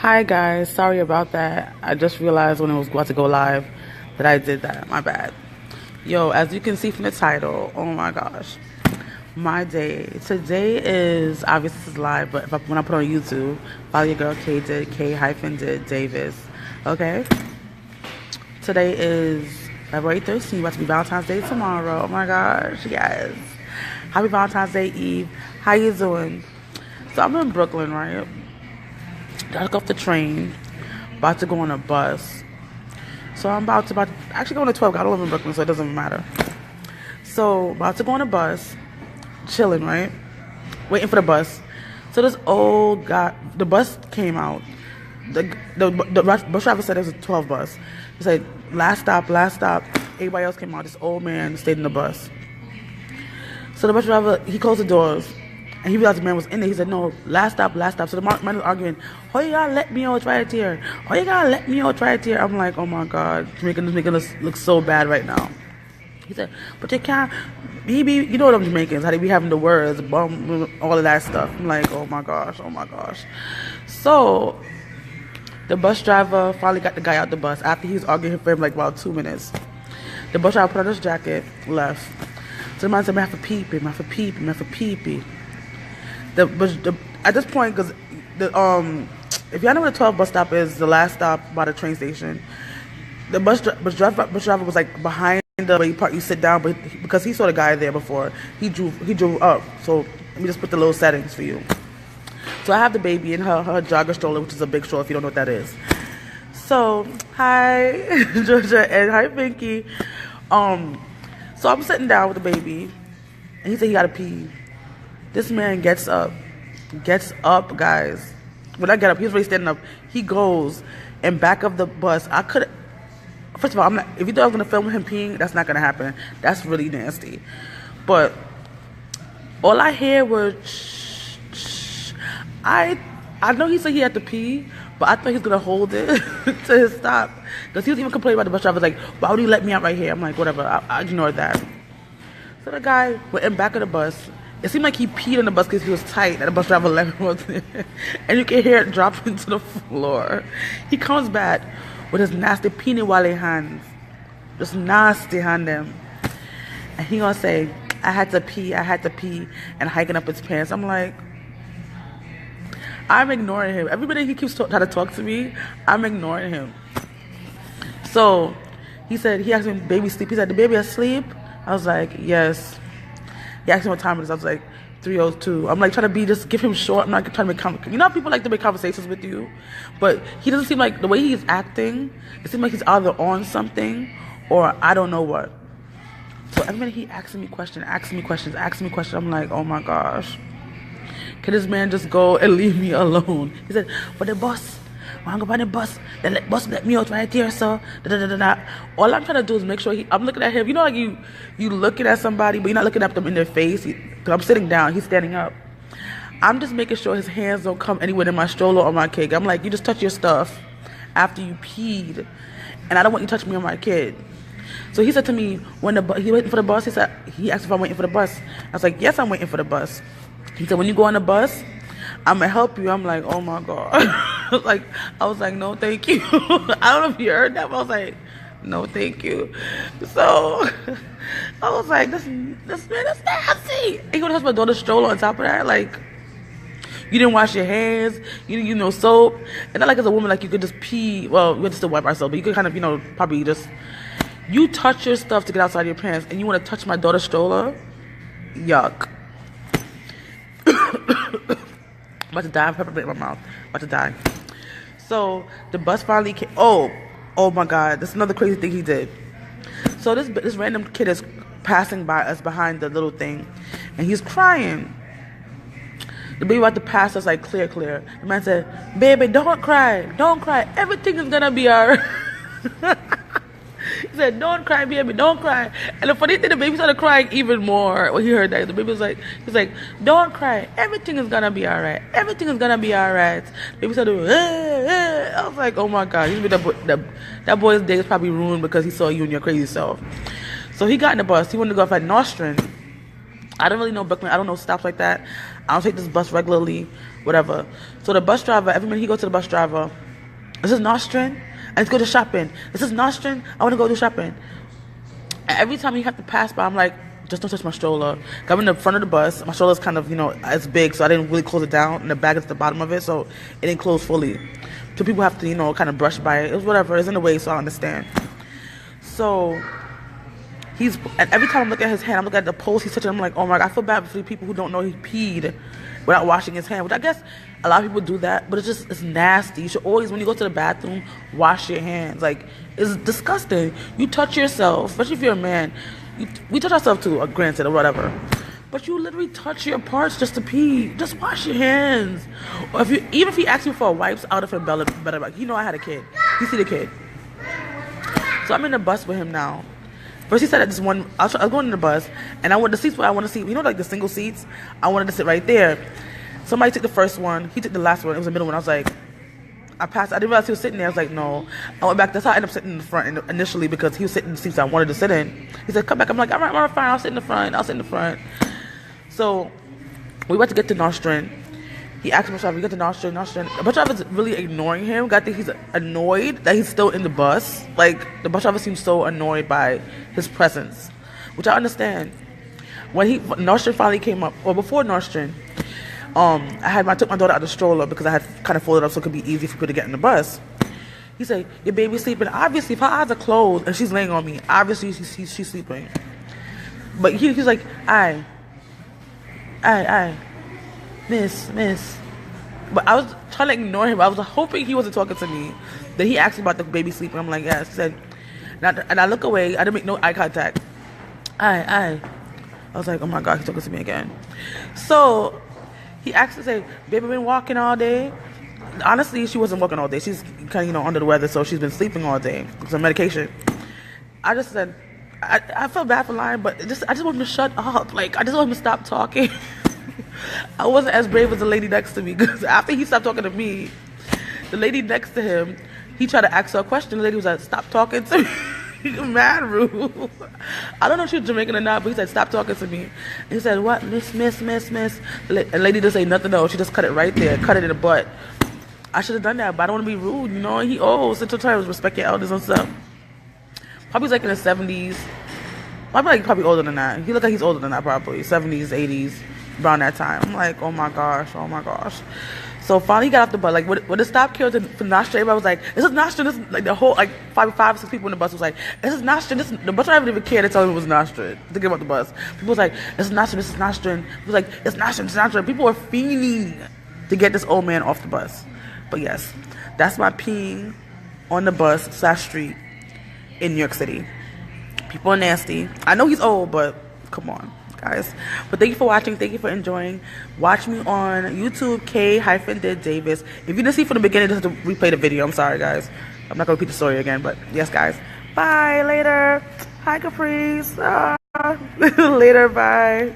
Hi guys, sorry about that. I just realized when it was about to go live that I did that. My bad. Yo, as you can see from the title, oh my gosh. My day. Today is, obviously this is live, but when I put on YouTube, follow your girl Kdiddavis. Okay? Today is February 13th, about to be Valentine's Day tomorrow. Oh my gosh, yes. Happy Valentine's Day Eve. How you doing? So I'm in Brooklyn, right? Got off the train, about to go on a bus. So I'm about to actually go on a 12. I don't live in Brooklyn, so it doesn't matter. So about to go on a bus, chilling, right? Waiting for the bus. So this old guy, the bus came out. The bus driver said it was a 12 bus. He said, last stop, last stop. Everybody else came out. This old man stayed in the bus. So the bus driver, he closed the doors. And he realized the man was in there. He said, no, last stop, last stop. So the man was arguing, oh, you gotta let me out right here. Oh, you gotta let me out right here. I'm like, oh my God, making us look so bad right now. He said, but you can't, baby, you know what them Jamaicans, how they be having the words, bum, all of that stuff. I'm like, oh my gosh. So the bus driver finally got the guy out the bus after he was arguing for him like about 2 minutes. The bus driver put on his jacket, left. So the man said, I have to pee-pee. At this point, because if y'all know where the 12 bus stop is, the last stop by the train station, the bus driver was like behind the where you sit down, but because he saw the guy there before, he drove up. So let me just put the little settings for you. So I have the baby in her jogger stroller, which is a big stroller if you don't know what that is. So hi Georgia and hi Pinky. So I'm sitting down with the baby, and he said he gotta pee. This man gets up, guys. When I get up, he was already standing up. He goes in back of the bus. First of all, if you thought I was gonna film him peeing, that's not gonna happen. That's really nasty. But all I hear was shh. I know he said he had to pee, but I thought he was gonna hold it to his stop. Because he was even complaining about the bus driver. Like, why would he let me out right here? I'm like, whatever. I ignored that. So the guy went in back of the bus. It seemed like he peed on the bus because he was tight and the bus driver left him out there. And you can hear it drop into the floor. He comes back with his nasty peanut wale hands. Just nasty hand them. And he gonna say, I had to pee, and hiking up his pants. I'm like, I'm ignoring him. Everybody he keeps trying to talk to me, I'm ignoring him. So he asked me, baby sleep. He said, the baby asleep? I was like, yes. He asked me what time it is. I was like, 3:02. I'm like trying to just give him short. I'm not trying to make you know how people like to make conversations with you? But he doesn't seem like, the way he's acting, it seems like he's either on something or I don't know what. So every minute he asking me questions. I'm like, oh my gosh. Can this man just go and leave me alone? He said, but the bus, when I go by the bus, the bus let me out right here, so all I'm trying to do is make sure I'm looking at him. You know, like you looking at somebody, but you're not looking at them in their face. I'm sitting down, he's standing up. I'm just making sure his hands don't come anywhere in my stroller or my kid. I'm like, you just touch your stuff after you peed, and I don't want you to touch me or my kid. So he said to me, he waiting for the bus, he asked if I'm waiting for the bus. I was like, yes, I'm waiting for the bus. He said, when you go on the bus, I'm gonna help you. I'm like, oh my God. I was like, no, thank you. I don't know if you heard that, but I was like, no, thank you. So I was like, this man is nasty. And he gonna touch my daughter's stroller on top of that. Like, you didn't wash your hands. You didn't use no soap. And not like as a woman, like you could just pee. Well, we have to still wipe ourselves, but you could kind of, probably just, you touch your stuff to get outside your pants, and you want to touch my daughter's stroller? Yuck. About to die. I have pepper in my mouth. About to die. So the bus finally came. Oh my God. That's another crazy thing he did. So this random kid is passing by us behind the little thing, and he's crying. The baby about to pass us like clear. The man said, baby, don't cry. Everything is gonna be alright. He said, don't cry, baby, don't cry. And the funny thing, the baby started crying even more when he heard that. The baby was like, don't cry. Everything is going to be all right. The baby started, I was like, oh my God. That boy's day is probably ruined because he saw you and your crazy self. So he got in the bus. He wanted to go off at Nostrand. I don't really know Brooklyn. I don't know stops like that. I don't take this bus regularly. whatever. So the bus driver, every minute he goes to the bus driver, this is Nostrand, I need to go to shopping. This is Nostrand, I want to go do shopping. And every time he have to pass by, I'm like, just don't touch my stroller. I'm in the front of the bus. My stroller's kind of, it's big, so I didn't really close it down. And the bag is at the bottom of it, so it didn't close fully. So people have to, kind of brush by it. It was whatever. It's in the way, so I understand. So and every time I'm looking at his hand, I'm looking at the post he's touching. I'm like, oh my God, I feel bad for the people who don't know he peed without washing his hand. Which I guess a lot of people do that, but it's nasty. You should always, when you go to the bathroom, wash your hands. Like, it's disgusting. You touch yourself, especially if you're a man. We touch ourselves too, granted, or whatever. But you literally touch your parts just to pee. Just wash your hands. Or even if he asks you for wipes, I would have felt better. Like, I had a kid. You see the kid. So I'm in the bus with him now. First he said at this one, I was going in the bus, and I wanted the seats where I want to sit. Like the single seats? I wanted to sit right there. Somebody took the first one. He took the last one. It was the middle one. I was like, I didn't realize he was sitting there. I was like, no. I went back. That's how I ended up sitting in the front initially, because he was sitting in the seats I wanted to sit in. He said, come back. I'm like, all right, fine. I'll sit in the front. So we went to get to Nostrand. He asked me, we get to Nostrand. The bus driver is really ignoring him. I think he's annoyed that he's still in the bus. Like, the bus driver seems so annoyed by his presence, which I understand. When Nostrand finally came up, or before Nostrand, I took my daughter out of the stroller because I had kind of folded up so it could be easy for people to get in the bus. He said, your baby's sleeping. Obviously, if her eyes are closed and she's laying on me, obviously she's sleeping. But he's like, aye, miss. But I was trying to ignore him. I was hoping he wasn't talking to me. Then he asked me about the baby sleeping. I'm like, yes. He said, and I look away. I didn't make no eye contact. Aye. I was like, oh my God, he's talking to me again. So he asked to say, baby been walking all day? Honestly, she wasn't walking all day. She's kind of, under the weather, so she's been sleeping all day. Some medication. I just said, I felt bad for lying, but I just want him to shut up. Like, I just want him to stop talking. I wasn't as brave as the lady next to me, because after he stopped talking to me, the lady next to him, he tried to ask her a question. The lady was like, stop talking to me. Mad rude. I don't know if she was Jamaican or not, but he said, stop talking to me. And he said, what? Miss. The lady didn't say nothing else. She just cut it right there. Cut it in the butt. I should have done that, but I don't want to be rude, He Central Terms, respect your elders and stuff. Probably like in his 70s. Probably older than that. He look like he's older than that, probably. 70s, 80s, around that time. I'm like, oh my gosh. So finally he got off the bus. Like, when the stop killed for Nostrand, I was like, this is Nostrand. This is like the whole, like, five, 6 people in the bus was like, this is Nostrand. The bus driver didn't even care to tell him it was Nostrand. Thinking about the bus. People was like, this is Nostrand. It was like, it's Nostrand. People were fiending to get this old man off the bus. But yes, that's my peeing on the bus / street in New York City. People are nasty. I know he's old, but come on, guys. But thank you for watching. Thank you for enjoying. Watch me on YouTube, Kdiddavis. If you didn't see from the beginning, just have to replay the video. I'm sorry, guys. I'm not going to repeat the story again, but yes, guys. Bye. Later. Hi, Caprice. Later. Bye.